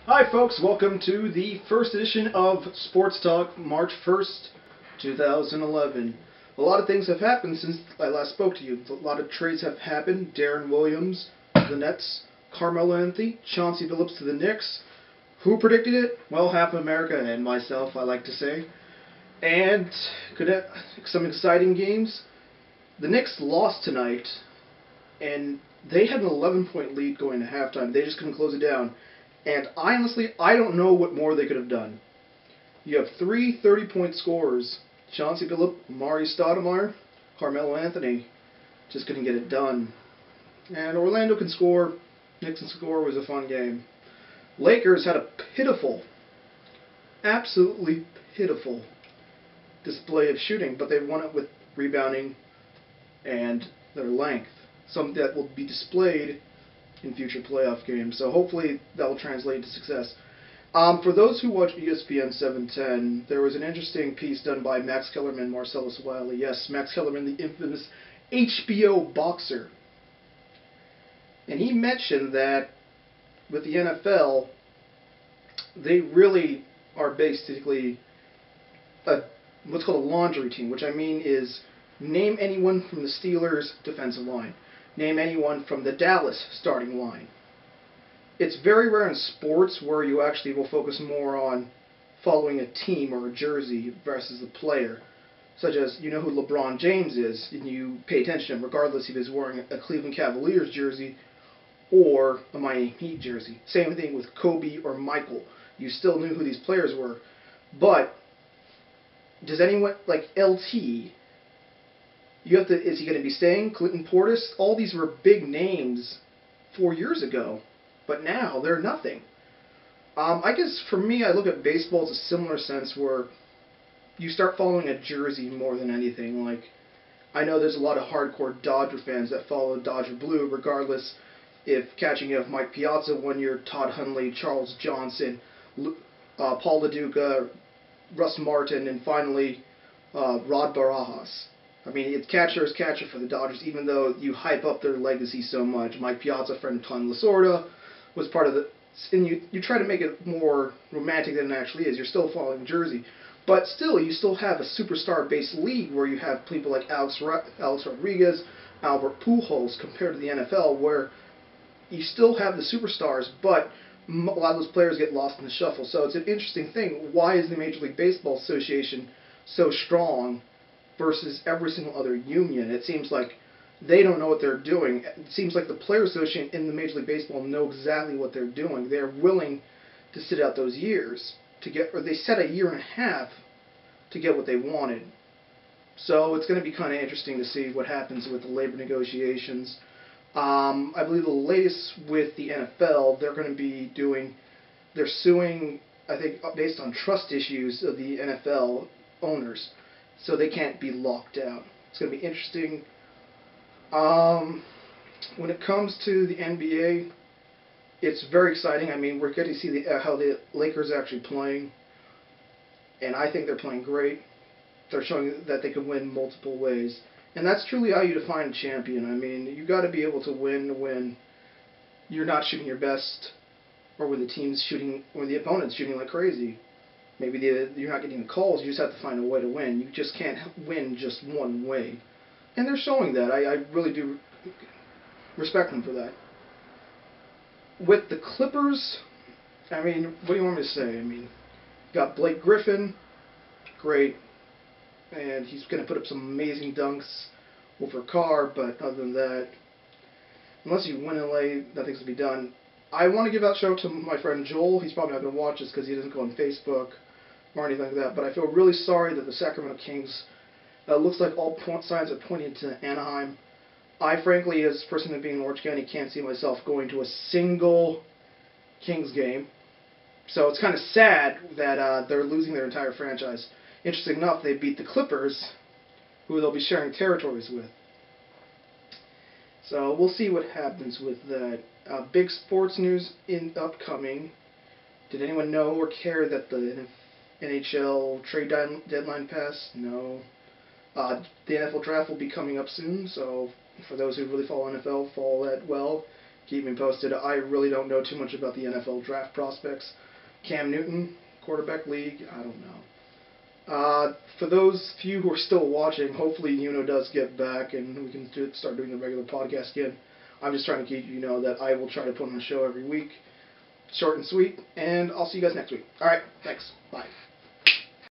Hi folks, welcome to the first edition of Sports Talk, March 1st, 2011. A lot of things have happened since I last spoke to you. A lot of trades have happened. Darren Williams to the Nets, Carmelo Anthony, Chauncey Billups to the Knicks. Who predicted it? Well, half of America and myself, I like to say. And some exciting games. The Knicks lost tonight, and they had an 11-point lead going to halftime. They just couldn't close it down. And honestly, I don't know what more they could have done. You have three 30-point scorers. Chauncey Billups, Amar'e Stoudemire, Carmelo Anthony. Just couldn't get it done. And Orlando can score. Knicks can score. It was a fun game. Lakers had a pitiful, absolutely pitiful display of shooting, but they won it with rebounding and their length. Something that will be displayed in future playoff games. So hopefully that will translate to success. For those who watch ESPN 710, there was an interesting piece done by Max Kellerman, Marcellus Wiley. Yes, Max Kellerman, the infamous HBO boxer. And he mentioned that with the NFL, they really are basically what's called a laundry team, which I mean is name anyone from the Steelers' defensive line. Name anyone from the Dallas starting line. It's very rare in sports where you actually will focus more on following a team or a jersey versus the player. Such as, you know who LeBron James is, and you pay attention to him regardless if he's wearing a Cleveland Cavaliers jersey or a Miami Heat jersey. Same thing with Kobe or Michael. You still knew who these players were. But, does anyone, like LT, is he going to be staying? Clinton Portis? All these were big names 4 years ago, but now they're nothing. I guess for me, I look at baseball as a similar sense where you start following a jersey more than anything. Like, I know there's a lot of hardcore Dodger fans that follow Dodger Blue, regardless if catching you have Mike Piazza 1 year, Todd Hundley, Charles Johnson, Paul LaDuca, Russ Martin, and finally Rod Barajas. I mean, it's catcher is catcher for the Dodgers, even though you hype up their legacy so much. Mike Piazza, friend of Tom Lasorda, was part of the... And you try to make it more romantic than it actually is. You're still following jersey. But still, you still have a superstar-based league where you have people like Alex Rodriguez, Albert Pujols, compared to the NFL, where you still have the superstars, but a lot of those players get lost in the shuffle. So it's an interesting thing. Why is the Major League Baseball Association so strong versus every single other union? It seems like they don't know what they're doing. It seems like the Players Association in the Major League Baseball know exactly what they're doing. They're willing to sit out those years to get, or they set a year and a half to get what they wanted. So it's going to be kind of interesting to see what happens with the labor negotiations. I believe the latest with the NFL, they're suing, I think, based on trust issues of the NFL owners. So they can't be locked out. It's going to be interesting. When it comes to the NBA, it's very exciting. I mean, we're getting to see how the Lakers are actually playing, and I think they're playing great. They're showing that they can win multiple ways, and that's truly how you define a champion. I mean, you got to be able to win when you're not shooting your best, or when the opponent's shooting like crazy. Maybe you're not getting the calls, you just have to find a way to win. You just can't win just one way. And they're showing that. I really do respect them for that. With the Clippers, I mean, what do you want me to say? I mean, you got Blake Griffin, great, and he's going to put up some amazing dunks over Carr, but other than that, unless you win in LA, nothing's to be done. I want to give out a shout out to my friend Joel. He's probably not going to watch this because he doesn't go on Facebook or anything like that, but I feel really sorry that the Sacramento Kings, looks like all signs are pointing to Anaheim. I frankly, as a person being in Orange County, can't see myself going to a single Kings game. So it's kind of sad that they're losing their entire franchise. Interesting enough, they beat the Clippers, who they'll be sharing territories with. So we'll see what happens with that. Big sports news upcoming. Did anyone know or care that the NHL trade deadline passed? No. The NFL draft will be coming up soon, so for those who really follow NFL, follow that well. Keep me posted. I really don't know too much about the NFL draft prospects. Cam Newton, quarterback league, I don't know. For those few who are still watching, hopefully Nuno does get back and we can start doing the regular podcast again. I'm just trying to keep you know that I will try to put on a show every week. Short and sweet, and I'll see you guys next week. Alright, thanks. Bye.